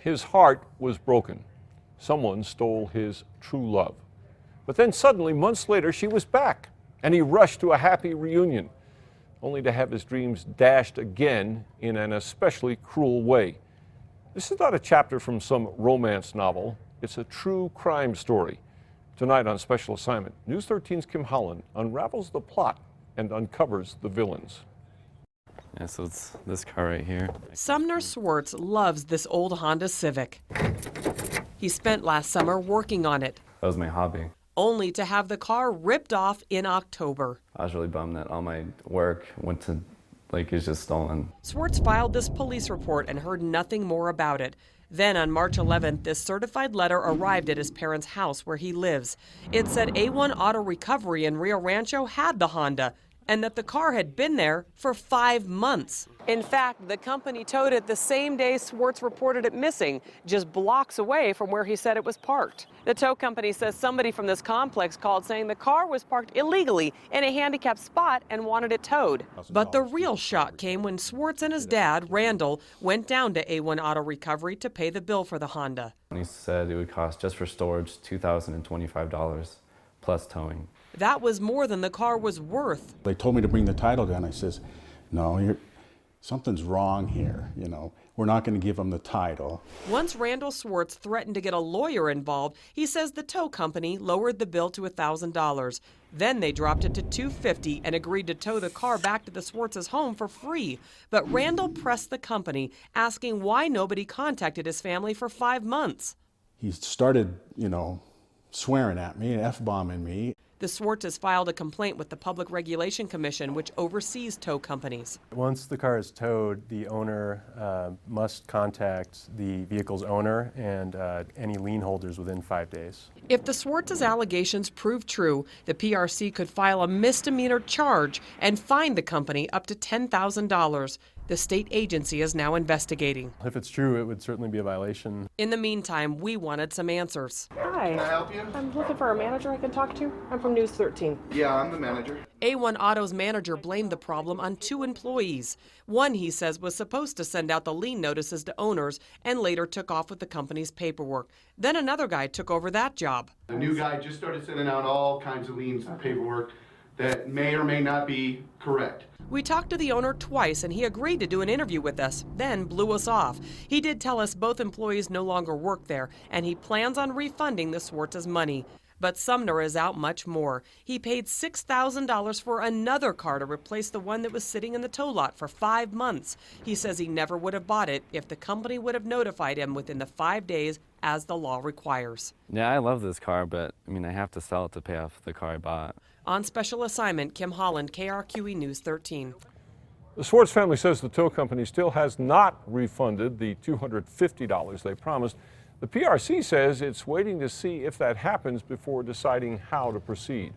His heart was broken. Someone stole his true love. But then suddenly, months later, she was back, and he rushed to a happy reunion, only to have his dreams dashed again in an especially cruel way. This is not a chapter from some romance novel. It's a true crime story. Tonight on Special Assignment, News 13's Kim Holland unravels the plot and uncovers the villains. Yeah, so it's this car right here. Sumner Swartz loves this old Honda Civic. He spent last summer working on it, That was my hobby. only to have the car ripped off in October. I was really bummed that all my work is just stolen. Swartz filed this police report and heard nothing more about it. Then on March 11th, this certified letter arrived at his parents' house where he lives. It said A1 Auto Recovery in Rio Rancho had the Honda and that the car had been there for 5 months. In fact, the company towed it the same day Swartz reported it missing, just blocks away from where he said it was parked. The tow company says somebody from this complex called saying the car was parked illegally in a handicapped spot and wanted it towed. But the real shock came when Swartz and his dad, Randall, went down to A1 Auto Recovery to pay the bill for the Honda. He said it would cost, just for storage, $2,025 plus towing. That was more than the car was worth. They told me to bring the title down. I says, no, something's wrong here, We're not going to give them the title. Once Randall Swartz threatened to get a lawyer involved, he says the tow company lowered the bill to $1,000. Then they dropped it to $250 and agreed to tow the car back to the Swartz's home for free. But Randall pressed the company, asking why nobody contacted his family for 5 months. He started, swearing at me, F-bombing me. The Swartzes filed a complaint with the Public Regulation Commission, which oversees tow companies. Once the car is towed, the owner must contact the vehicle's owner and any lien holders within 5 days. If the Swartzes' allegations prove true, the PRC could file a misdemeanor charge and fine the company up to $10,000. The state agency is now investigating. If it's true, it would certainly be a violation. In the meantime, we wanted some answers. Hi. Can I help you? I'm looking for a manager I can talk to. I'm from News 13. Yeah, I'm the manager. A1 Auto's manager blamed the problem on 2 employees. One, he says, was supposed to send out the lien notices to owners and later took off with the company's paperwork. Then another guy took over that job. The new guy just started sending out all kinds of liens and paperwork that may or may not be correct. We talked to the owner twice and he agreed to do an interview with us, then blew us off. He did tell us both employees no longer work there and he plans on refunding the Swartz's money. But Sumner is out much more. He paid $6,000 for another car to replace the one that was sitting in the tow lot for 5 months. He says he never would have bought it if the company would have notified him within the 5 days as the law requires. Yeah, I love this car, but I have to sell it to pay off the car I bought. On special assignment, Kim Holland, KRQE News 13. The Swartz family says the tow company still has not refunded the $250 they promised. The PRC says it's waiting to see if that happens before deciding how to proceed.